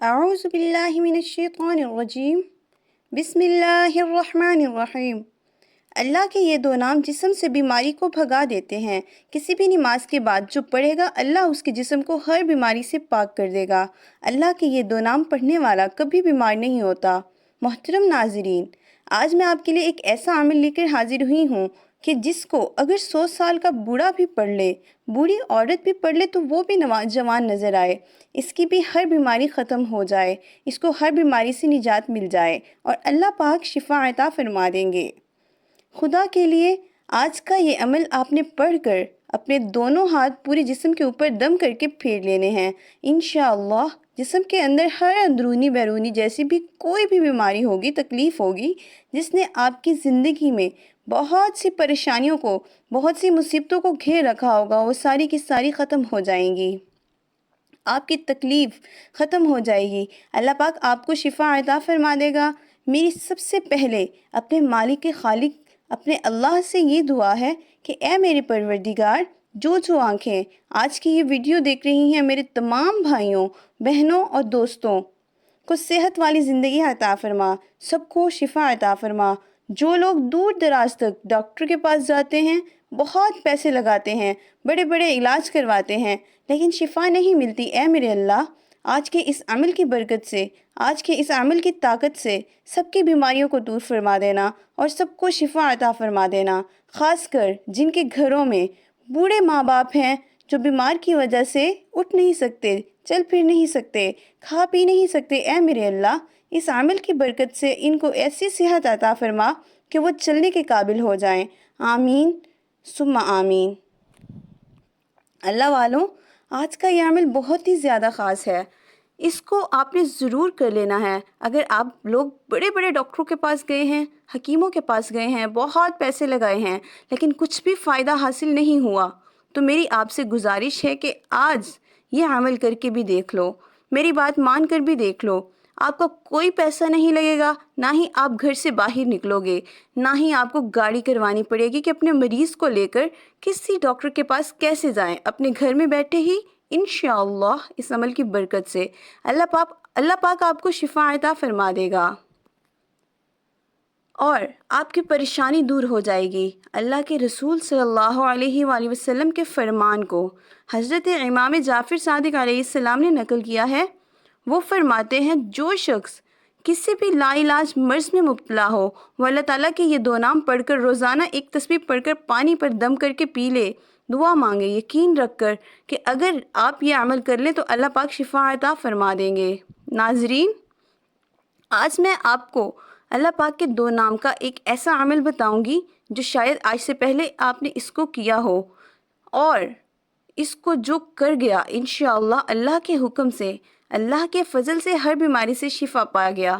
اعوذ باللہ من الشیطان الرجیم بسم اللہ الرحمن الرحیم۔ اللہ کے یہ دو نام جسم سے بیماری کو بھگا دیتے ہیں۔ کسی بھی نماز کے بعد جو پڑھے گا اللہ اس کے جسم کو ہر بیماری سے پاک کر دے گا۔ اللہ کے یہ دو نام پڑھنے والا کبھی بیمار نہیں ہوتا۔ محترم ناظرین، آج میں آپ کے لیے ایک ایسا عمل لے کر حاضر ہوئی ہوں کہ جس کو اگر 100 سال کا بوڑھا بھی پڑھ لے، بوڑھی عورت بھی پڑھ لے تو وہ بھی جوان نظر آئے، اس کی بھی ہر بیماری ختم ہو جائے، اس کو ہر بیماری سے نجات مل جائے اور اللہ پاک شفا عطا فرما دیں گے۔ خدا کے لیے آج کا یہ عمل آپ نے پڑھ کر اپنے دونوں ہاتھ پورے جسم کے اوپر دم کر کے پھیر لینے ہیں۔ انشاءاللہ جسم کے اندر ہر اندرونی بیرونی جیسی بھی کوئی بھی بیماری ہوگی، تکلیف ہوگی جس نے آپ کی زندگی میں بہت سی پریشانیوں کو، بہت سی مصیبتوں کو گھیر رکھا ہوگا، وہ ساری کی ساری ختم ہو جائیں گی۔ آپ کی تکلیف ختم ہو جائے گی، اللہ پاک آپ کو شفا عطا فرما دے گا۔ میری سب سے پہلے اپنے مالک خالق، اپنے اللہ سے یہ دعا ہے کہ اے میرے پروردگار، جو آنکھیں آج کی یہ ویڈیو دیکھ رہی ہیں، میرے تمام بھائیوں، بہنوں اور دوستوں کو صحت والی زندگی عطا فرما، سب کو شفا عطا فرما۔ جو لوگ دور دراز تک ڈاکٹر کے پاس جاتے ہیں، بہت پیسے لگاتے ہیں، بڑے بڑے علاج کرواتے ہیں لیکن شفا نہیں ملتی، اے میرے اللہ آج کے اس عمل کی برکت سے، آج کے اس عمل کی طاقت سے سب کی بیماریوں کو دور فرما دینا اور سب کو شفا عطا فرما دینا۔ خاص کر جن کے گھروں میں بوڑھے ماں باپ ہیں جو بیمار کی وجہ سے اٹھ نہیں سکتے، چل پھر نہیں سکتے، کھا پی نہیں سکتے، اے میرے اللہ اس عمل کی برکت سے ان کو ایسی صحت عطا فرما کہ وہ چلنے کے قابل ہو جائیں۔ آمین ثم آمین۔ اللہ والوں، آج کا یہ عمل بہت ہی زیادہ خاص ہے، اس کو آپ نے ضرور کر لینا ہے۔ اگر آپ لوگ بڑے بڑے ڈاکٹروں کے پاس گئے ہیں، حکیموں کے پاس گئے ہیں، بہت پیسے لگائے ہیں لیکن کچھ بھی فائدہ حاصل نہیں ہوا، تو میری آپ سے گزارش ہے کہ آج یہ عمل کر کے بھی دیکھ لو، میری بات مان کر بھی دیکھ لو۔ آپ کو کوئی پیسہ نہیں لگے گا، نہ ہی آپ گھر سے باہر نکلو گے، نہ ہی آپ کو گاڑی کروانی پڑے گی کہ اپنے مریض کو لے کر کسی ڈاکٹر کے پاس کیسے جائیں۔ اپنے گھر میں بیٹھے ہی انشاءاللہ اس عمل کی برکت سے اللہ پاک آپ کو شفا عطا فرما دے گا اور آپ کی پریشانی دور ہو جائے گی۔ اللہ کے رسول صلی اللہ علیہ وآلہ وسلم کے فرمان کو حضرت امام جعفر صادق علیہ السلام نے نقل کیا ہے۔ وہ فرماتے ہیں جو شخص کسی بھی لا علاج مرض میں مبتلا ہو، وہ اللہ تعالیٰ کے یہ دو نام پڑھ کر روزانہ ایک تسبیح پڑھ کر پانی پر دم کر کے پی لے، دعا مانگے، یقین رکھ کر کہ اگر آپ یہ عمل کر لیں تو اللہ پاک شفا عطا فرما دیں گے۔ ناظرین، آج میں آپ کو اللہ پاک کے دو نام کا ایک ایسا عمل بتاؤں گی جو شاید آج سے پہلے آپ نے اس کو کیا ہو، اور اس کو جو کر گیا انشاءاللہ اللہ کے حکم سے، اللہ کے فضل سے ہر بیماری سے شفا پا گیا۔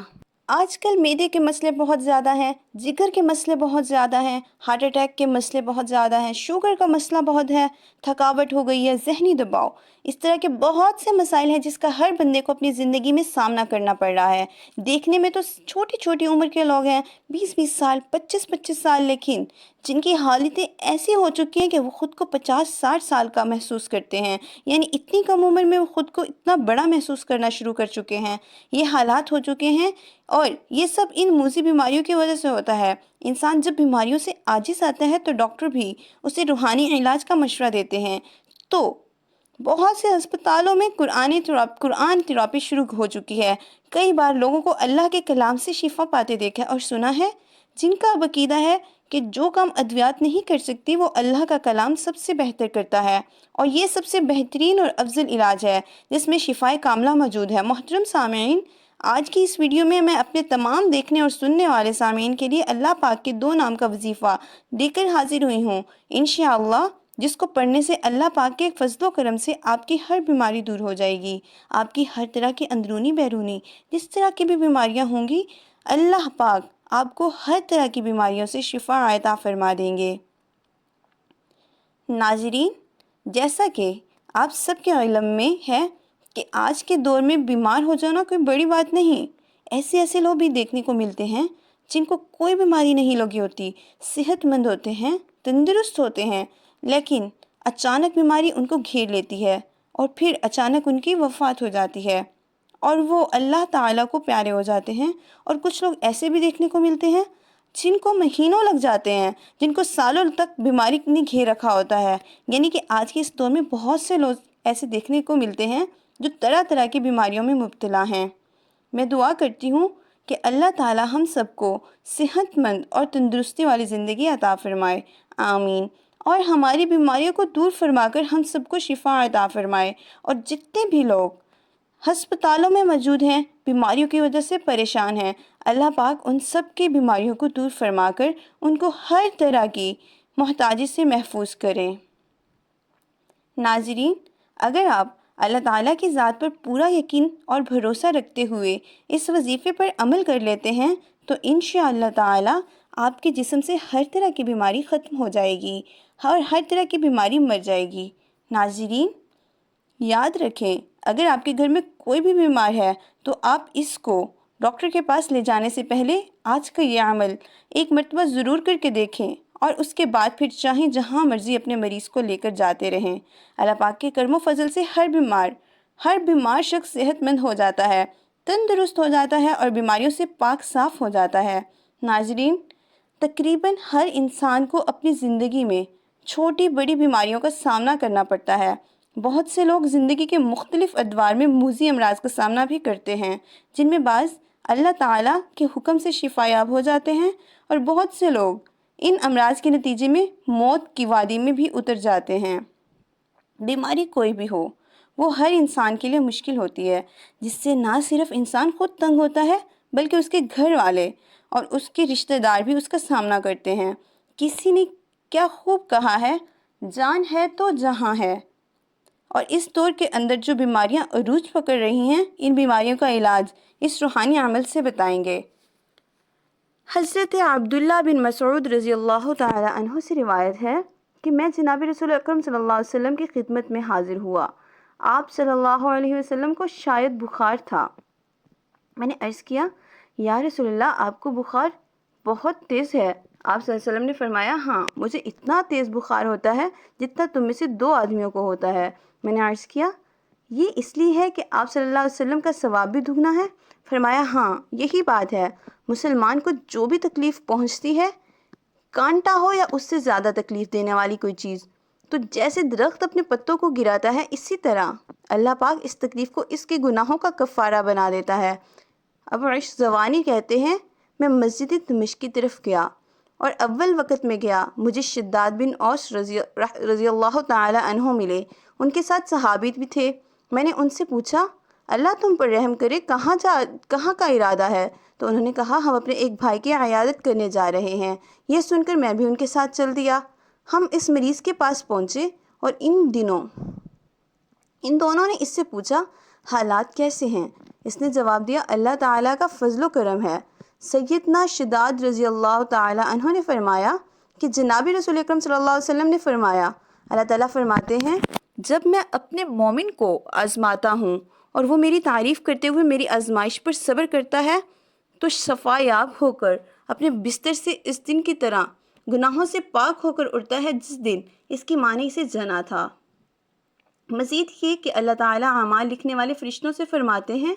آج کل معدے کے مسئلے بہت زیادہ ہیں، جگر کے مسئلے بہت زیادہ ہیں، ہارٹ اٹیک کے مسئلے بہت زیادہ ہیں، شوگر کا مسئلہ بہت ہے، تھکاوٹ ہو گئی ہے، ذہنی دباؤ، اس طرح کے بہت سے مسائل ہیں جس کا ہر بندے کو اپنی زندگی میں سامنا کرنا پڑ رہا ہے۔ دیکھنے میں تو چھوٹی چھوٹی عمر کے لوگ ہیں، 20 سال، 25 سال، لیکن جن کی حالتیں ایسی ہو چکی ہیں کہ وہ خود کو 50-60 سال کا محسوس کرتے ہیں، یعنی اتنی کم عمر میں وہ خود کو اتنا بڑا محسوس کرنا شروع کر چکے ہیں۔ یہ حالات ہو چکے ہیں اور یہ سب ان موذی بیماریوں کی وجہ سے ہوتا ہے۔ انسان جب بیماریوں سے عاجز آتا ہے تو ڈاکٹر بھی اسے روحانی علاج کا مشورہ دیتے ہیں۔ تو بہت سے ہسپتالوں میں قرآن تھراپی شروع ہو چکی ہے۔ کئی بار لوگوں کو اللہ کے کلام سے شفا پاتے دیکھا اور سنا ہے، جن کا عقیدہ ہے کہ جو کام ادویات نہیں کر سکتی وہ اللہ کا کلام سب سے بہتر کرتا ہے، اور یہ سب سے بہترین اور افضل علاج ہے جس میں شفائے کاملہ موجود ہے۔ محترم سامعین، آج کی اس ویڈیو میں اپنے تمام دیکھنے اور سننے والے سامعین کے لیے اللہ پاک کے دو نام کا وظیفہ دے کر حاضر ہوئی ہوں، انشاءاللہ جس کو پڑھنے سے اللہ پاک کے فضل و کرم سے آپ کی ہر بیماری دور ہو جائے گی۔ آپ کی ہر طرح کی اندرونی بیرونی جس طرح کی بھی بیماریاں ہوں گی، اللہ پاک آپ کو ہر طرح کی بیماریوں سے شفا عطا فرما دیں گے۔ ناظرین، جیسا کہ آپ سب کے علم میں ہے کہ آج کے دور میں بیمار ہو جانا کوئی بڑی بات نہیں۔ ایسے لوگ بھی دیکھنے کو ملتے ہیں جن کو کوئی بیماری نہیں لگی ہوتی، صحت مند ہوتے ہیں، تندرست ہوتے ہیں، لیکن اچانک بیماری ان کو گھیر لیتی ہے اور پھر اچانک ان کی وفات ہو جاتی ہے۔ اور وہ اللہ تعالیٰ کو پیارے ہو جاتے ہیں۔ اور کچھ لوگ ایسے بھی دیکھنے کو ملتے ہیں جن کو مہینوں لگ جاتے ہیں، جن کو سالوں تک بیماری نے گھیر رکھا ہوتا ہے۔ یعنی کہ آج کے اس دور میں بہت سے لوگ ایسے دیکھنے کو ملتے ہیں جو طرح طرح کی بیماریوں میں مبتلا ہیں۔ میں دعا کرتی ہوں کہ اللہ تعالیٰ ہم سب کو صحت مند اور تندرستی والی زندگی عطا فرمائے، آمین۔ اور ہماری بیماریوں کو دور فرما کر ہم سب کو شفا عطا فرمائے۔ اور جتنے بھی لوگ ہسپتالوں میں موجود ہیں، بیماریوں کی وجہ سے پریشان ہیں، اللہ پاک ان سب کی بیماریوں کو دور فرما کر ان کو ہر طرح کی محتاجی سے محفوظ کریں۔ ناظرین، اگر آپ اللہ تعالیٰ کی ذات پر پورا یقین اور بھروسہ رکھتے ہوئے اس وظیفے پر عمل کر لیتے ہیں تو انشاءاللہ تعالیٰ آپ کے جسم سے ہر طرح کی بیماری ختم ہو جائے گی اور ہر طرح کی بیماری مر جائے گی۔ ناظرین، یاد رکھیں، اگر آپ کے گھر میں کوئی بھی بیمار ہے تو آپ اس کو ڈاکٹر کے پاس لے جانے سے پہلے آج کا یہ عمل ایک مرتبہ ضرور کر کے دیکھیں، اور اس کے بعد پھر چاہیں جہاں مرضی اپنے مریض کو لے کر جاتے رہیں۔ اللہ پاک کے کرم و فضل سے ہر بیمار شخص صحت مند ہو جاتا ہے، تندرست ہو جاتا ہے اور بیماریوں سے پاک صاف ہو جاتا ہے۔ ناظرین، تقریباً ہر انسان کو اپنی زندگی میں چھوٹی بڑی بیماریوں کا سامنا کرنا پڑتا ہے۔ بہت سے لوگ زندگی کے مختلف ادوار میں موذی امراض کا سامنا بھی کرتے ہیں، جن میں بعض اللہ تعالیٰ کے حکم سے شفا یاب ہو جاتے ہیں، اور بہت سے لوگ ان امراض کے نتیجے میں موت کی وادی میں بھی اتر جاتے ہیں۔ بیماری کوئی بھی ہو، وہ ہر انسان کے لیے مشکل ہوتی ہے، جس سے نہ صرف انسان خود تنگ ہوتا ہے بلکہ اس کے گھر والے اور اس کے رشتہ دار بھی اس کا سامنا کرتے ہیں۔ کسی نے کیا خوب کہا ہے، جان ہے تو جہاں ہے۔ اور اس دور کے اندر جو بیماریاں عروج پکڑ رہی ہیں، ان بیماریوں کا علاج اس روحانی عمل سے بتائیں گے۔ حضرت عبداللہ بن مسعود رضی اللہ تعالی عنہ سے روایت ہے کہ میں جناب رسول اکرم صلی اللہ علیہ وسلم کی خدمت میں حاضر ہوا۔ آپ صلی اللہ علیہ وسلم کو شاید بخار تھا۔ میں نے عرض کیا، یا رسول اللہ، آپ کو بخار بہت تیز ہے۔ آپ صلی اللہ علیہ وسلم نے فرمایا، ہاں، مجھے اتنا تیز بخار ہوتا ہے جتنا تم میں سے 2 آدمیوں کو ہوتا ہے۔ میں نے عرض کیا، یہ اس لیے ہے کہ آپ صلی اللہ علیہ وسلم کا ثواب بھی دگنا ہے؟ فرمایا، ہاں، یہی بات ہے۔ مسلمان کو جو بھی تکلیف پہنچتی ہے، کانٹا ہو یا اس سے زیادہ تکلیف دینے والی کوئی چیز، تو جیسے درخت اپنے پتوں کو گراتا ہے، اسی طرح اللہ پاک اس تکلیف کو اس کے گناہوں کا کفارہ بنا دیتا ہے۔ ابو عشق زوانی کہتے ہیں، میں مسجد دمشق کی طرف گیا اور اول وقت میں گیا، مجھے شداد بن اوس رضی اللہ تعالی عنہ ملے۔ ان کے ساتھ صحابی بھی تھے۔ میں نے ان سے پوچھا، اللہ تم پر رحم کرے، کہاں کا ارادہ ہے؟ تو انہوں نے کہا، ہم اپنے ایک بھائی کی عیادت کرنے جا رہے ہیں۔ یہ سن کر میں بھی ان کے ساتھ چل دیا۔ ہم اس مریض کے پاس پہنچے اور ان دونوں نے اس سے پوچھا، حالات کیسے ہیں؟ اس نے جواب دیا، اللہ تعالیٰ کا فضل و کرم ہے۔ سیدنا شداد رضی اللہ تعالی عنہ نے فرمایا کہ جناب رسول اکرم صلی اللہ علیہ وسلم نے فرمایا، اللہ تعالیٰ فرماتے ہیں، جب میں اپنے مومن کو آزماتا ہوں اور وہ میری تعریف کرتے ہوئے میری آزمائش پر صبر کرتا ہے تو شفا یاب ہو کر اپنے بستر سے اس دن کی طرح گناہوں سے پاک ہو کر اٹھتا ہے جس دن اس کی ماں نے اسے جنا تھا۔ مزید یہ کہ اللہ تعالیٰ اعمال لکھنے والے فرشتوں سے فرماتے ہیں،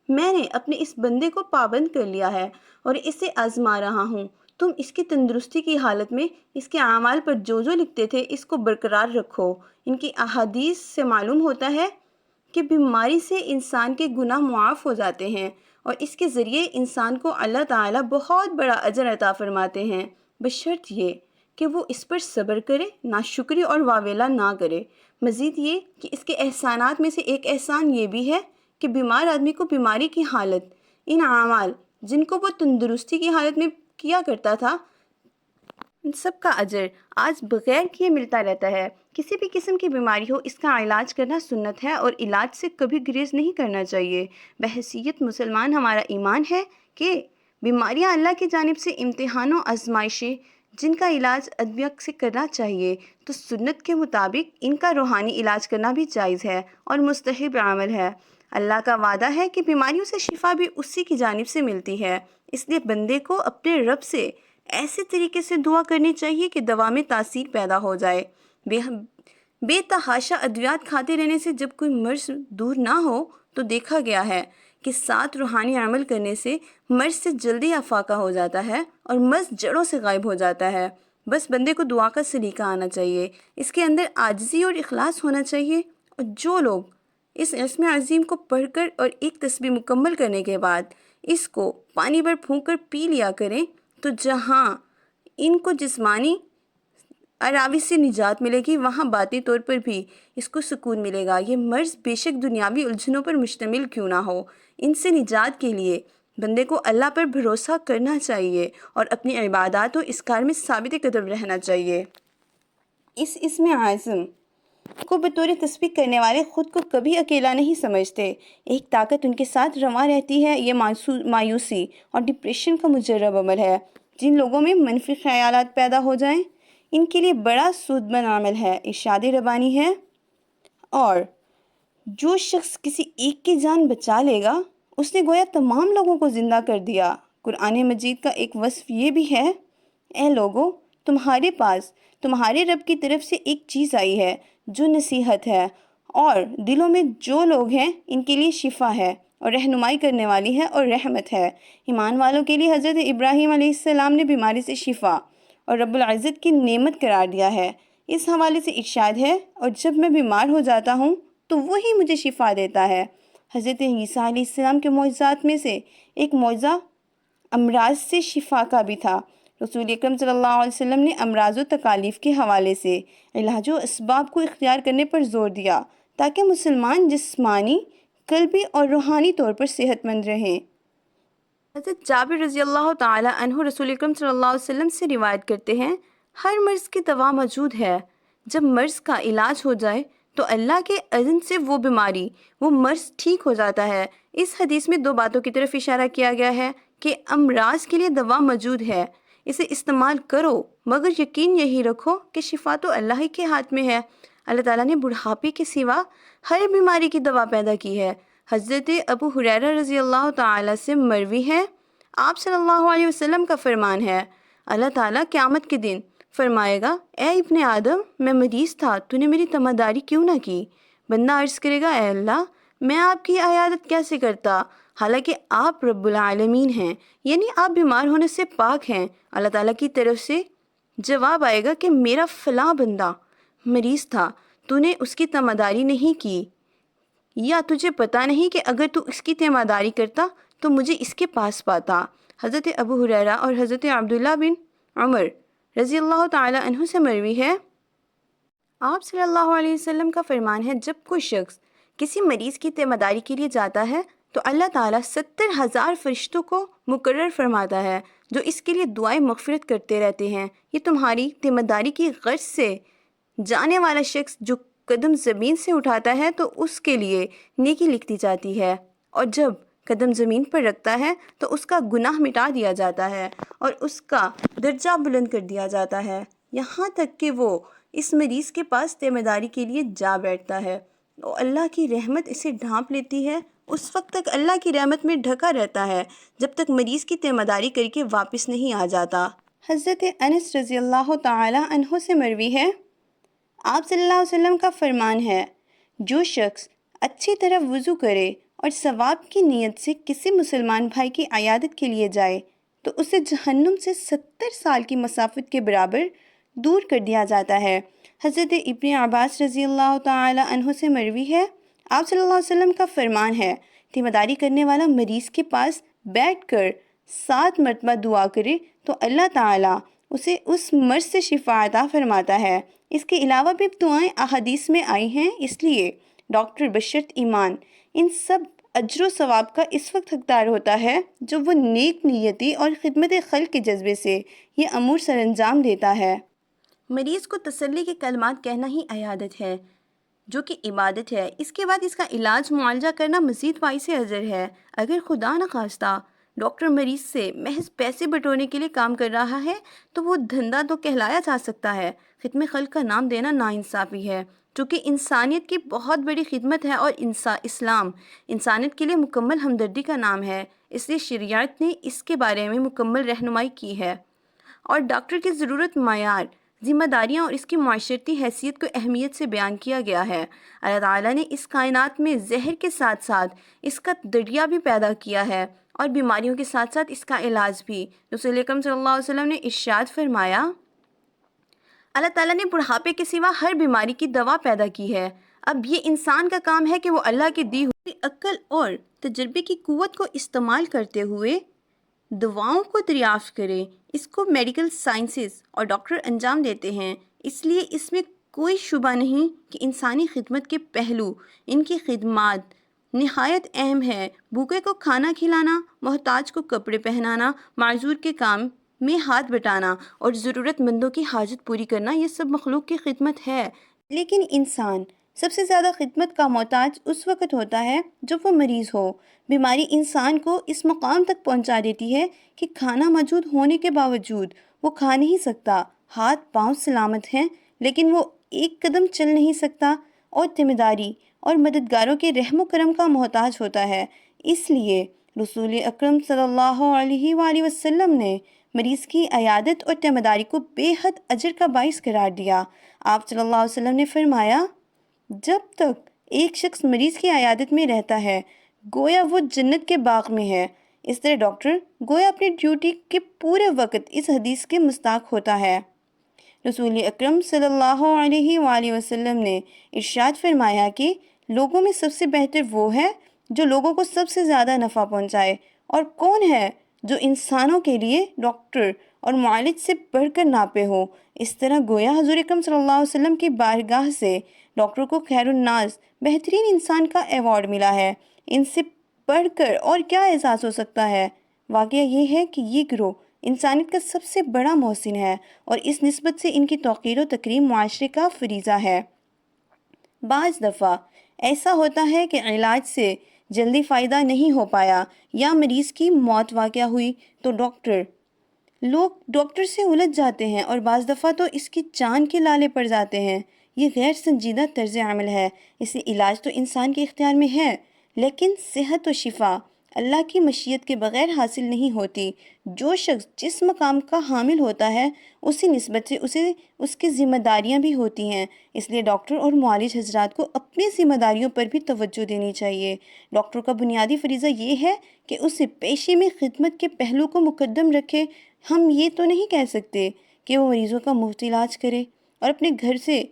میں نے اپنے اس بندے کو پابند کر لیا ہے اور اسے آزما رہا ہوں، تم اس کی تندرستی کی حالت میں اس کے اعمال پر جو لکھتے تھے اس کو برقرار رکھو۔ ان کی احادیث سے معلوم ہوتا ہے کہ بیماری سے انسان کے گناہ معاف ہو جاتے ہیں اور اس کے ذریعے انسان کو اللہ تعالیٰ بہت بڑا اجر عطا فرماتے ہیں، بشرط یہ کہ وہ اس پر صبر کرے، ناشکری اور واویلا نہ کرے۔ مزید یہ کہ اس کے احسانات میں سے ایک احسان یہ بھی ہے کہ بیمار آدمی کو بیماری کی حالت ان اعمال جن کو وہ تندرستی کی حالت میں کیا کرتا تھا، ان سب کا اجر آج بغیر کیے ملتا رہتا ہے۔ کسی بھی قسم کی بیماری ہو، اس کا علاج کرنا سنت ہے اور علاج سے کبھی گریز نہیں کرنا چاہیے۔ بحیثیت مسلمان ہمارا ایمان ہے کہ بیماریاں اللہ کی جانب سے امتحان و آزمائشیں جن کا علاج ادویہ سے کرنا چاہیے، تو سنت کے مطابق ان کا روحانی علاج کرنا بھی جائز ہے اور مستحب عمل ہے۔ اللہ کا وعدہ ہے کہ بیماریوں سے شفا بھی اسی کی جانب سے ملتی ہے، اس لیے بندے کو اپنے رب سے ایسے طریقے سے دعا کرنی چاہیے کہ دوا میں تاثیر پیدا ہو جائے۔ بے تحاشا ادویات کھاتے رہنے سے جب کوئی مرض دور نہ ہو تو دیکھا گیا ہے کہ 7 روحانی عمل کرنے سے مرض سے جلدی افاقہ ہو جاتا ہے اور مرض جڑوں سے غائب ہو جاتا ہے۔ بس بندے کو دعا کا سلیقہ آنا چاہیے، اس کے اندر عاجزی اور اخلاص ہونا چاہیے، اور جو لوگ اس اسم عظیم کو پڑھ کر اور ایک تسبیح مکمل کرنے کے بعد اس کو پانی پر پھونک کر پی لیا کریں تو جہاں ان کو جسمانی عراوی سے نجات ملے گی، وہاں باطنی طور پر بھی اس کو سکون ملے گا۔ یہ مرض بے شک دنیاوی الجھنوں پر مشتمل کیوں نہ ہو، ان سے نجات کے لیے بندے کو اللہ پر بھروسہ کرنا چاہیے اور اپنی عبادات و اسکار میں ثابت قدم رہنا چاہیے۔ اس اسم اعظم کو بطور تسبیح کرنے والے خود کو کبھی اکیلا نہیں سمجھتے، ایک طاقت ان کے ساتھ رواں رہتی ہے۔ یہ مایوسی اور ڈپریشن کا مجرب عمل ہے۔ جن لوگوں میں منفی خیالات پیدا ہو جائیں ان کے لیے بڑا سودمند عمل ہے، ارشاد ربانی ہے، اور جو شخص کسی ایک کی جان بچا لے گا اس نے گویا تمام لوگوں کو زندہ کر دیا۔ قرآن مجید کا ایک وصف یہ بھی ہے، اے لوگو تمہارے پاس تمہارے رب کی طرف سے ایک چیز آئی ہے جو نصیحت ہے، اور دلوں میں جو لوگ ہیں ان کے لیے شفا ہے اور رہنمائی کرنے والی ہے اور رحمت ہے۔ ایمان والوں کے لیے حضرت ابراہیم علیہ السلام نے بیماری سے شفا اور رب العزت کی نعمت قرار دیا ہے۔ اس حوالے سے ارشاد ہے، اور جب میں بیمار ہو جاتا ہوں تو وہی مجھے شفا دیتا ہے۔ حضرت عیسیٰ علیہ السلام کے معجزات میں سے ایک معجزہ امراض سے شفا کا بھی تھا۔ رسول اکرم صلی اللہ علیہ وسلم نے امراض و تکالیف کے حوالے سے علاج و اسباب کو اختیار کرنے پر زور دیا تاکہ مسلمان جسمانی، قلبی اور روحانی طور پر صحت مند رہیں۔ حضرت جابر رضی اللہ تعالی عنہ رسول اکرم صلی اللہ علیہ وسلم سے روایت کرتے ہیں، ہر مرض کی دوا موجود ہے، جب مرض کا علاج ہو جائے تو اللہ کے اذن سے وہ بیماری، وہ مرض ٹھیک ہو جاتا ہے۔ اس حدیث میں 2 باتوں کی طرف اشارہ کیا گیا ہے کہ امراض کے لیے دوا موجود ہے، اسے استعمال کرو، مگر یقین یہی رکھو کہ شفا تو اللہ ہی کے ہاتھ میں ہے۔ اللہ تعالیٰ نے بڑھاپے کے سوا ہر بیماری کی دوا پیدا کی ہے۔ حضرت ابو ہریرہ رضی اللہ تعالیٰ سے مروی ہے، آپ صلی اللہ علیہ وسلم کا فرمان ہے، اللہ تعالیٰ قیامت کے دن فرمائے گا، اے ابن آدم میں مریض تھا، تو نے میری تمہداری کیوں نہ کی؟ بندہ عرض کرے گا، اے اللہ میں آپ کی عیادت کیسے کرتا حالانکہ آپ رب العالمین ہیں، یعنی آپ بیمار ہونے سے پاک ہیں۔ اللہ تعالیٰ کی طرف سے جواب آئے گا کہ میرا فلاں بندہ مریض تھا، تو نے اس کی تمہداری نہیں کی، یا تجھے پتہ نہیں کہ اگر تو اس کی تیمارداری کرتا تو مجھے اس کے پاس پاتا۔ حضرت ابو ہریرہ اور حضرت عبداللہ بن عمر رضی اللہ تعالی عنہ سے مروی ہے، آپ صلی اللہ علیہ وسلم کا فرمان ہے، جب کوئی شخص کسی مریض کی تیمارداری کے لیے جاتا ہے تو اللہ تعالیٰ 70,000 فرشتوں کو مقرر فرماتا ہے جو اس کے لیے دعائیں مغفرت کرتے رہتے ہیں۔ یہ تمہاری تیمارداری کی غرض سے جانے والا شخص جو قدم زمین سے اٹھاتا ہے تو اس کے لیے نیکی لکھی جاتی ہے، اور جب قدم زمین پر رکھتا ہے تو اس کا گناہ مٹا دیا جاتا ہے اور اس کا درجہ بلند کر دیا جاتا ہے، یہاں تک کہ وہ اس مریض کے پاس تیمارداری کے لیے جا بیٹھتا ہے اور اللہ کی رحمت اسے ڈھانپ لیتی ہے۔ اس وقت تک اللہ کی رحمت میں ڈھکا رہتا ہے جب تک مریض کی تیمارداری کر کے واپس نہیں آ جاتا۔ حضرت انس رضی اللہ تعالی عنہ سے مروی ہے، آپ صلی اللہ علیہ وسلم کا فرمان ہے، جو شخص اچھی طرح وضو کرے اور ثواب کی نیت سے کسی مسلمان بھائی کی عیادت کے لیے جائے تو اسے جہنم سے 70 سال کی مسافت کے برابر دور کر دیا جاتا ہے۔ حضرت ابن عباس رضی اللہ تعالی عنہ سے مروی ہے، آپ صلی اللہ علیہ وسلم کا فرمان ہے، تیمارداری کرنے والا مریض کے پاس بیٹھ کر 7 مرتبہ دعا کرے تو اللہ تعالیٰ اسے اس مرض سے شفا عطا فرماتا ہے۔ اس کے علاوہ بھی دعائیں احادیث میں آئی ہیں، اس لیے ڈاکٹر بشرط ایمان ان سب اجر و ثواب کا اس وقت حقدار ہوتا ہے جب وہ نیک نیتی اور خدمت خلق کے جذبے سے یہ امور سر انجام دیتا ہے۔ مریض کو تسلی کے کلمات کہنا ہی عیادت ہے، جو کہ عبادت ہے۔ اس کے بعد اس کا علاج معالجہ کرنا مزید باعث اجر ہے۔ اگر خدا نخواستہ ڈاکٹر مریض سے محض پیسے بٹورنے کے لیے کام کر رہا ہے تو وہ دھندا تو کہلایا جا سکتا ہے، خدمت خلق کا نام دینا ناانصافی ہے، چونکہ انسانیت کی بہت بڑی خدمت ہے اور اسلام انسانیت کے لیے مکمل ہمدردی کا نام ہے، اس لیے شریعت نے اس کے بارے میں مکمل رہنمائی کی ہے، اور ڈاکٹر کی ضرورت معیار ذمہ داریاں اور اس کی معاشرتی حیثیت کو اہمیت سے بیان کیا گیا ہے۔ اللہ تعالیٰ نے اس کائنات میں زہر کے ساتھ ساتھ اس کا دریا بھی پیدا کیا ہے، اور بیماریوں کے ساتھ ساتھ اس کا علاج بھی۔ رسول اکرم صلی اللہ علیہ وسلم نے ارشاد فرمایا، اللہ تعالیٰ نے بڑھاپے کے سوا ہر بیماری کی دوا پیدا کی ہے۔ اب یہ انسان کا کام ہے کہ وہ اللہ کی دی ہوئی عقل اور تجربے کی قوت کو استعمال کرتے ہوئے دواؤں کو دریافت کرے۔ اس کو میڈیکل سائنسز اور ڈاکٹر انجام دیتے ہیں، اس لیے اس میں کوئی شبہ نہیں کہ انسانی خدمت کے پہلو، ان کی خدمات نہایت اہم ہے۔ بھوکے کو کھانا کھلانا، محتاج کو کپڑے پہنانا، معذور کے کام میں ہاتھ بٹانا اور ضرورت مندوں کی حاجت پوری کرنا، یہ سب مخلوق کی خدمت ہے۔ لیکن انسان سب سے زیادہ خدمت کا محتاج اس وقت ہوتا ہے جب وہ مریض ہو۔ بیماری انسان کو اس مقام تک پہنچا دیتی ہے کہ کھانا موجود ہونے کے باوجود وہ کھا نہیں سکتا، ہاتھ پاؤں سلامت ہیں لیکن وہ ایک قدم چل نہیں سکتا، اور ذمہ داری اور مددگاروں کے رحم و کرم کا محتاج ہوتا ہے۔ اس لیے رسول اکرم صلی اللہ علیہ وآلہ وسلم نے مریض کی عیادت اور ذمہ داری کو بے حد اجر کا باعث قرار دیا۔ آپ صلی اللہ علیہ وسلم نے فرمایا، جب تک ایک شخص مریض کی عیادت میں رہتا ہے گویا وہ جنت کے باغ میں ہے۔ اس طرح ڈاکٹر گویا اپنی ڈیوٹی کے پورے وقت اس حدیث کے مستحق ہوتا ہے۔ رسول اکرم صلی اللہ علیہ وآلہ وسلم نے ارشاد فرمایا کہ لوگوں میں سب سے بہتر وہ ہے جو لوگوں کو سب سے زیادہ نفع پہنچائے، اور کون ہے جو انسانوں کے لیے ڈاکٹر اور معالج سے بڑھ کر ناپے ہو۔ اس طرح گویا حضور اکرم صلی اللہ علیہ وسلم کی بارگاہ سے ڈاکٹر کو خیر الناس، بہترین انسان کا ایوارڈ ملا ہے۔ ان سے بڑھ کر اور کیا احساس ہو سکتا ہے؟ واقعہ یہ ہے کہ یہ گروہ انسانیت کا سب سے بڑا محسن ہے، اور اس نسبت سے ان کی توقیر و تکریم معاشرے کا فریضہ ہے۔ بعض دفعہ ایسا ہوتا ہے کہ علاج سے جلدی فائدہ نہیں ہو پایا یا مریض کی موت واقع ہوئی تو لوگ ڈاکٹر سے الجھ جاتے ہیں، اور بعض دفعہ تو اس کی جان کے لالے پڑ جاتے ہیں۔ یہ غیر سنجیدہ طرز عمل ہے۔ اسے علاج تو انسان کے اختیار میں ہے، لیکن صحت و شفا اللہ کی مشیت کے بغیر حاصل نہیں ہوتی۔ جو شخص جس مقام کا حامل ہوتا ہے اسی نسبت سے اس کی ذمہ داریاں بھی ہوتی ہیں۔ اس لیے ڈاکٹر اور معالج حضرات کو اپنی ذمہ داریوں پر بھی توجہ دینی چاہیے۔ ڈاکٹر کا بنیادی فریضہ یہ ہے کہ اسے پیشے میں خدمت کے پہلو کو مقدم رکھے۔ ہم یہ تو نہیں کہہ سکتے کہ وہ مریضوں کا مفت علاج کرے اور اپنے گھر سے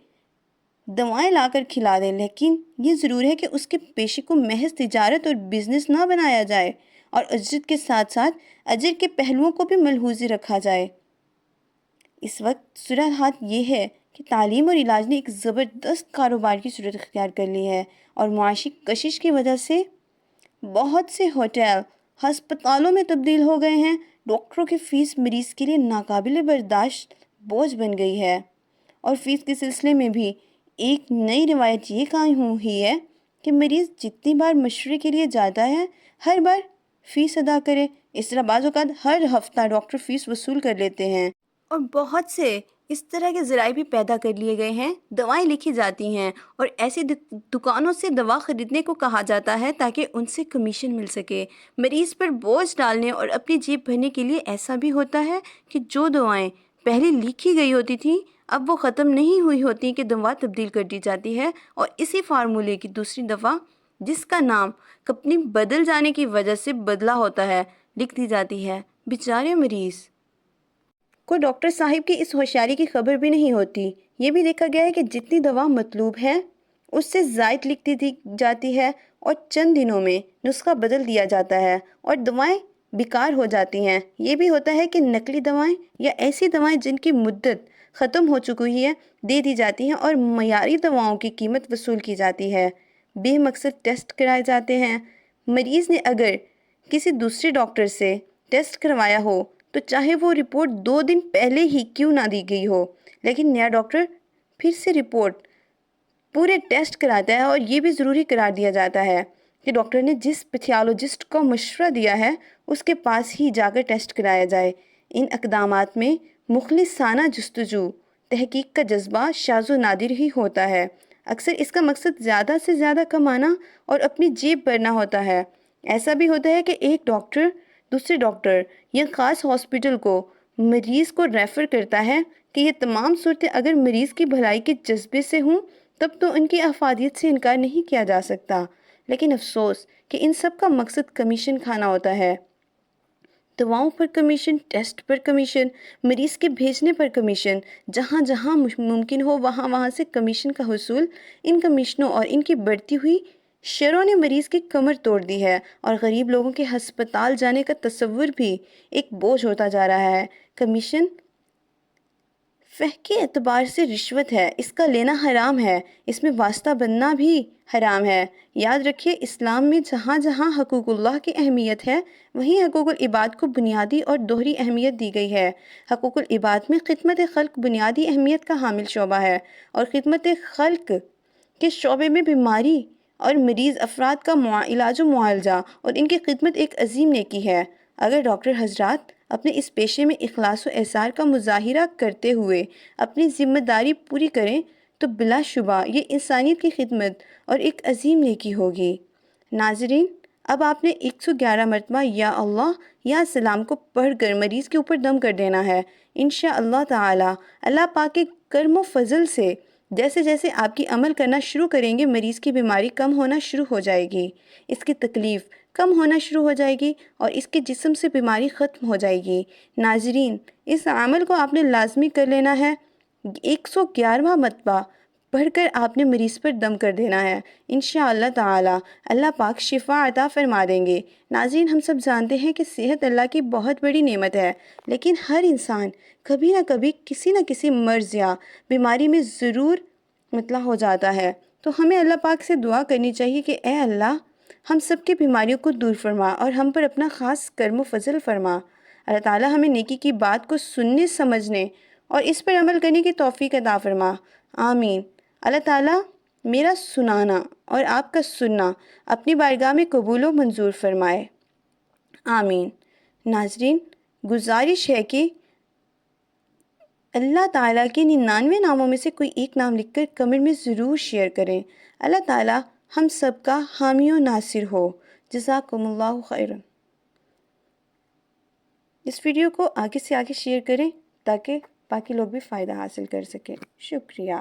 دوائیں لا کر کھلا دے، لیکن یہ ضرور ہے کہ اس کے پیشے کو محض تجارت اور بزنس نہ بنایا جائے، اور اجرت کے ساتھ ساتھ اجر کے پہلوؤں کو بھی ملحوظ رکھا جائے۔ اس وقت صورتحال یہ ہے کہ تعلیم اور علاج نے ایک زبردست کاروبار کی صورت اختیار کر لی ہے، اور معاشی کشش کی وجہ سے بہت سے ہوٹل ہسپتالوں میں تبدیل ہو گئے ہیں۔ ڈاکٹروں کی فیس مریض کے لیے ناقابل برداشت بوجھ بن گئی ہے، اور فیس کے سلسلے میں بھی ایک نئی روایت یہ قائم ہوئی ہے کہ مریض جتنی بار مشورے کے لیے جاتا ہے ہر بار فیس ادا کرے۔ اس طرح بعض اوقات ہر ہفتہ ڈاکٹر فیس وصول کر لیتے ہیں، اور بہت سے اس طرح کے ذرائع بھی پیدا کر لیے گئے ہیں۔ دوائیں لکھی جاتی ہیں اور ایسی دکانوں سے دوا خریدنے کو کہا جاتا ہے تاکہ ان سے کمیشن مل سکے۔ مریض پر بوجھ ڈالنے اور اپنی جیب بھرنے کے لیے ایسا بھی ہوتا ہے کہ جو دوائیں پہلے لکھی گئی ہوتی تھیں اب وہ ختم نہیں ہوئی ہوتی کہ دوا تبدیل کر دی جاتی ہے، اور اسی فارمولے کی دوسری دفعہ جس کا نام کمپنی بدل جانے کی وجہ سے بدلا ہوتا ہے لکھ دی جاتی ہے۔ بیچارے مریض کو ڈاکٹر صاحب کی اس ہوشیاری کی خبر بھی نہیں ہوتی۔ یہ بھی دیکھا گیا ہے کہ جتنی دوا مطلوب ہے اس سے زائد لکھ دی جاتی ہے، اور چند دنوں میں نسخہ بدل دیا جاتا ہے اور دوائیں بیکار ہو جاتی ہیں۔ یہ بھی ہوتا ہے کہ نقلی دوائیں یا ایسی دوائیں جن کی مدت ختم ہو چکی ہے دے دی جاتی ہیں، اور معیاری دواؤں کی قیمت وصول کی جاتی ہے۔ بے مقصد ٹیسٹ کرائے جاتے ہیں۔ مریض نے اگر کسی دوسرے ڈاکٹر سے ٹیسٹ کروایا ہو تو چاہے وہ رپورٹ 2 دن پہلے ہی کیوں نہ دی گئی ہو، لیکن نیا ڈاکٹر پھر سے رپورٹ پورے ٹیسٹ کراتا ہے، اور یہ بھی ضروری قرار دیا جاتا ہے کہ ڈاکٹر نے جس پیتھولوجسٹ کو مشورہ دیا ہے اس کے پاس ہی جا کر ٹیسٹ کرایا جائے۔ ان اقدامات میں مخلصانہ جستجو، تحقیق کا جذبہ شاذ و نادر ہی ہوتا ہے۔ اکثر اس کا مقصد زیادہ سے زیادہ کمانا اور اپنی جیب بھرنا ہوتا ہے۔ ایسا بھی ہوتا ہے کہ ایک ڈاکٹر دوسرے ڈاکٹر یا خاص ہاسپٹل کو مریض کو ریفر کرتا ہے کہ یہ تمام صورتیں اگر مریض کی بھلائی کے جذبے سے ہوں تب تو ان کی افادیت سے انکار نہیں کیا جا سکتا، لیکن افسوس کہ ان سب کا مقصد کمیشن کھانا ہوتا ہے۔ دواؤں پر کمیشن، ٹیسٹ پر کمیشن، مریض کے بھیجنے پر کمیشن، جہاں جہاں ممکن ہو وہاں وہاں سے کمیشن کا حصول۔ ان کمیشنوں اور ان کی بڑھتی ہوئی شرحوں نے مریض کی کمر توڑ دی ہے اور غریب لوگوں کے ہسپتال جانے کا تصور بھی ایک بوجھ ہوتا جا رہا ہے۔ کمیشن فقہ کے اعتبار سے رشوت ہے، اس کا لینا حرام ہے، اس میں واسطہ بننا بھی حرام ہے۔ یاد رکھیے، اسلام میں جہاں جہاں حقوق اللہ کی اہمیت ہے وہیں حقوق العباد کو بنیادی اور دوہری اہمیت دی گئی ہے۔ حقوق العباد میں خدمت خلق بنیادی اہمیت کا حامل شعبہ ہے، اور خدمت خلق کے شعبے میں بیماری اور مریض افراد کا علاج و معالجہ اور ان کی خدمت ایک عظیم نیکی ہے۔ اگر ڈاکٹر حضرات اپنے اس پیشے میں اخلاص و احسار کا مظاہرہ کرتے ہوئے اپنی ذمہ داری پوری کریں تو بلا شبہ یہ انسانیت کی خدمت اور ایک عظیم نیکی ہوگی۔ ناظرین، اب آپ نے 111 مرتبہ یا اللہ یا سلام کو پڑھ کر مریض کے اوپر دم کر دینا ہے۔ انشاءاللہ تعالی اللہ پاک کے کرم و فضل سے جیسے جیسے آپ کی عمل کرنا شروع کریں گے مریض کی بیماری کم ہونا شروع ہو جائے گی، اس کی تکلیف کم ہونا شروع ہو جائے گی اور اس کے جسم سے بیماری ختم ہو جائے گی۔ ناظرین، اس عمل کو آپ نے لازمی کر لینا ہے۔ 111واں مرتبہ پڑھ کر آپ نے مریض پر دم کر دینا ہے۔ انشاءاللہ تعالی اللہ پاک شفا عطا فرما دیں گے۔ ناظرین، ہم سب جانتے ہیں کہ صحت اللہ کی بہت بڑی نعمت ہے، لیکن ہر انسان کبھی نہ کبھی کسی نہ کسی مرض یا بیماری میں ضرور مبتلا ہو جاتا ہے، تو ہمیں اللہ پاک سے دعا کرنی چاہیے کہ اے اللہ ہم سب کی بیماریوں کو دور فرما اور ہم پر اپنا خاص کرم و فضل فرما۔ اللہ تعالی ہمیں نیکی کی بات کو سننے، سمجھنے اور اس پر عمل کرنے کی توفیق عطا فرما۔ آمین۔ اللہ تعالیٰ میرا سنانا اور آپ کا سننا اپنی بارگاہ میں قبول و منظور فرمائے۔ آمین۔ ناظرین، گزارش ہے کہ اللہ تعالیٰ کے 99 ناموں میں سے کوئی ایک نام لکھ کر کمنٹ میں ضرور شیئر کریں۔ اللہ تعالیٰ ہم سب کا حامی و ناصر ہو۔ جزاکم اللہ خیرا۔ اس ویڈیو کو آگے سے آگے شیئر کریں تاکہ باقی لوگ بھی فائدہ حاصل کر سکیں۔ شکریہ۔